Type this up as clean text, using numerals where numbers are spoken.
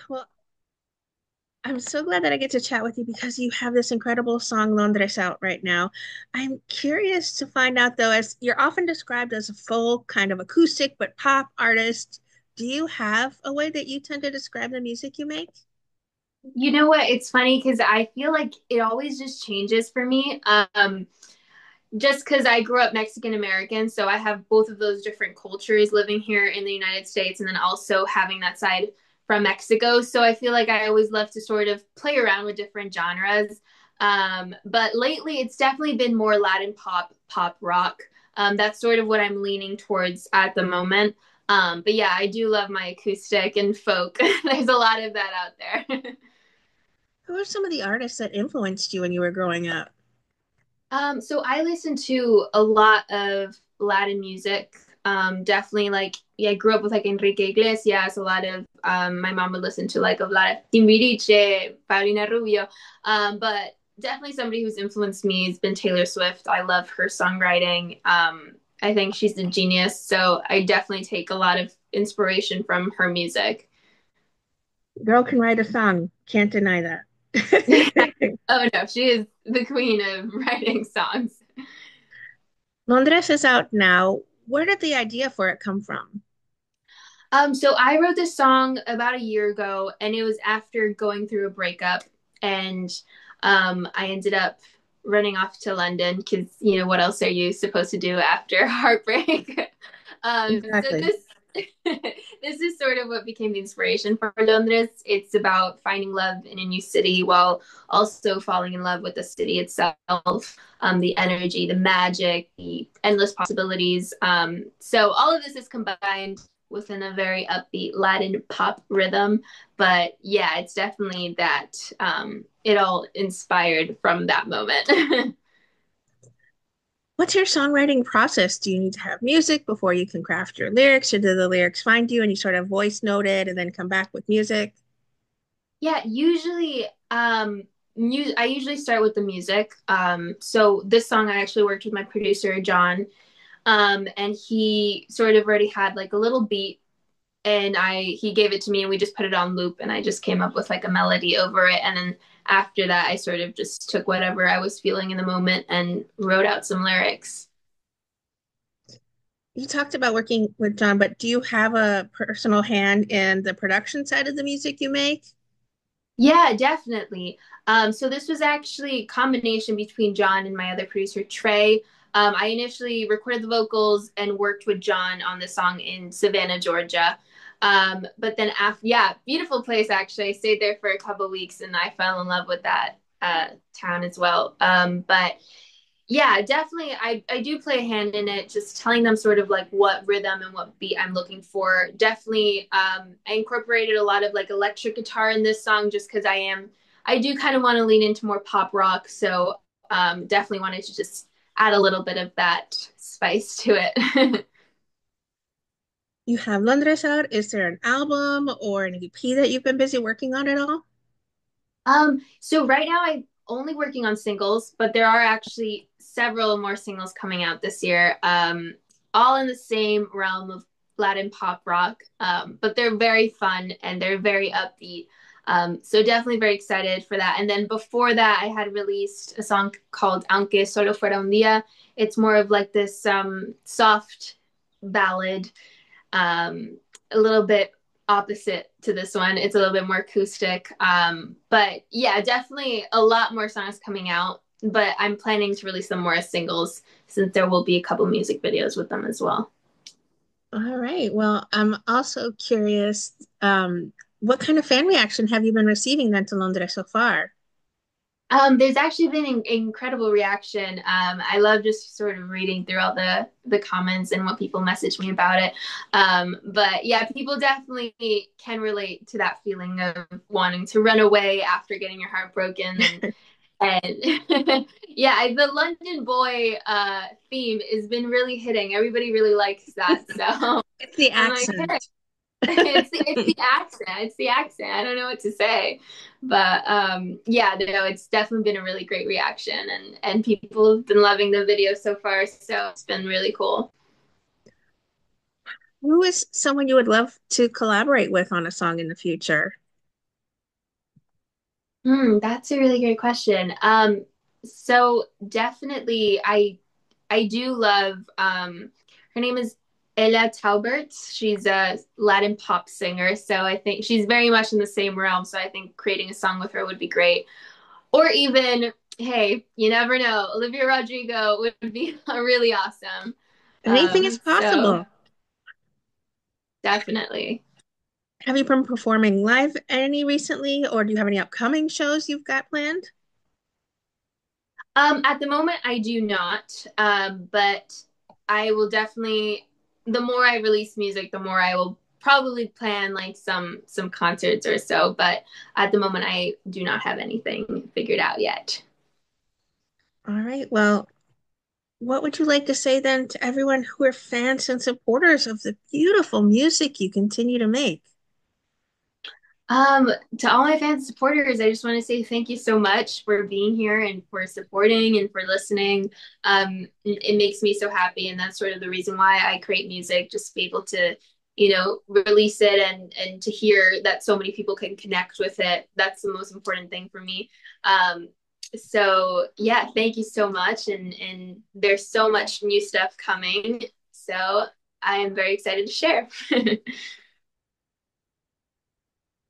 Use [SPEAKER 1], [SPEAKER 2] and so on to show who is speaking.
[SPEAKER 1] Well, I'm so glad that I get to chat with you because you have this incredible song Londres out right now. I'm curious to find out though, as you're often described as a folk kind of acoustic but pop artist, do you have a way that you tend to describe the music you make?
[SPEAKER 2] You know what? It's funny because I feel like it always just changes for me. Just because I grew up Mexican American, so I have both of those different cultures living here in the United States, and then also having that side from Mexico. So I feel like I always love to sort of play around with different genres. But lately, it's definitely been more Latin pop, pop rock. That's sort of what I'm leaning towards at the moment. But yeah, I do love my acoustic and folk. There's a lot of that out there.
[SPEAKER 1] Who are some of the artists that influenced you when you were growing up?
[SPEAKER 2] So I listen to a lot of Latin music. Definitely like yeah, I grew up with like Enrique Iglesias, a lot of my mom would listen to like a lot of Timbiriche, Paulina Rubio. But definitely somebody who's influenced me has been Taylor Swift. I love her songwriting. I think she's a genius. So I definitely take a lot of inspiration from her music.
[SPEAKER 1] Girl can write a song, can't deny that.
[SPEAKER 2] Oh no, she is the queen of writing songs.
[SPEAKER 1] Londres is out now. Where did the idea for it come from?
[SPEAKER 2] So I wrote this song about a year ago, and it was after going through a breakup, and I ended up running off to London because what else are you supposed to do after heartbreak? So
[SPEAKER 1] Exactly.
[SPEAKER 2] this this is sort of what became the inspiration for Londres. It's about finding love in a new city while also falling in love with the city itself, the energy, the magic, the endless possibilities. So all of this is combined within a very upbeat Latin pop rhythm. But yeah, it's definitely that it all inspired from that moment.
[SPEAKER 1] What's your songwriting process? Do you need to have music before you can craft your lyrics, or do the lyrics find you and you sort of voice note it and then come back with music?
[SPEAKER 2] Yeah, usually I usually start with the music. So this song I actually worked with my producer John, and he sort of already had like a little beat, and I he gave it to me and we just put it on loop, and I just came up with like a melody over it, and then after that I sort of just took whatever I was feeling in the moment and wrote out some lyrics.
[SPEAKER 1] You talked about working with John, but do you have a personal hand in the production side of the music you make?
[SPEAKER 2] Yeah, definitely. So this was actually a combination between John and my other producer, Trey. I initially recorded the vocals and worked with John on the song in Savannah, Georgia. But then after, yeah, beautiful place actually. I stayed there for a couple of weeks and I fell in love with that town as well. But yeah, definitely. I do play a hand in it, just telling them sort of like what rhythm and what beat I'm looking for. Definitely, I incorporated a lot of like electric guitar in this song just because I do kind of want to lean into more pop rock. So definitely wanted to just add a little bit of that spice to it.
[SPEAKER 1] You have Londres out. Is there an album or an EP that you've been busy working on at all?
[SPEAKER 2] So right now I'm only working on singles, but there are actually several more singles coming out this year, all in the same realm of Latin pop rock. But they're very fun and they're very upbeat. So definitely very excited for that. And then before that, I had released a song called Aunque Solo Fuera un Día. It's more of like this soft ballad, a little bit opposite to this one. It's a little bit more acoustic. But yeah, definitely a lot more songs coming out. But I'm planning to release them more as singles since there will be a couple music videos with them as well.
[SPEAKER 1] All right. Well, I'm also curious, what kind of fan reaction have you been receiving then to Londres so far?
[SPEAKER 2] There's actually been an incredible reaction. I love just sort of reading through all the comments and what people message me about it. But yeah, people definitely can relate to that feeling of wanting to run away after getting your heart broken and yeah, the London boy theme has been really hitting. Everybody really likes that. So
[SPEAKER 1] It's the
[SPEAKER 2] I'm like, hey,
[SPEAKER 1] accent.
[SPEAKER 2] it's the accent. It's the accent. I don't know what to say, but yeah, no, it's definitely been a really great reaction, and people have been loving the video so far. So it's been really cool.
[SPEAKER 1] Who is someone you would love to collaborate with on a song in the future?
[SPEAKER 2] That's a really great question. So definitely, I do love. Her name is Ella Taubert. She's a Latin pop singer, so I think she's very much in the same realm. So I think creating a song with her would be great. Or even, hey, you never know, Olivia Rodrigo would be really awesome.
[SPEAKER 1] Anything is
[SPEAKER 2] So
[SPEAKER 1] possible.
[SPEAKER 2] definitely.
[SPEAKER 1] Have you been performing live any recently, or do you have any upcoming shows you've got planned?
[SPEAKER 2] At the moment, I do not, but I will definitely. The more I release music, the more I will probably plan like some concerts or so. But at the moment, I do not have anything figured out yet.
[SPEAKER 1] All right. Well, what would you like to say then to everyone who are fans and supporters of the beautiful music you continue to make?
[SPEAKER 2] Um, to all my fans and supporters, I just want to say thank you so much for being here and for supporting and for listening. It makes me so happy, and that's sort of the reason why I create music, just to be able to, release it and to hear that so many people can connect with it. That's the most important thing for me. So yeah, thank you so much, and there's so much new stuff coming. So I am very excited to share.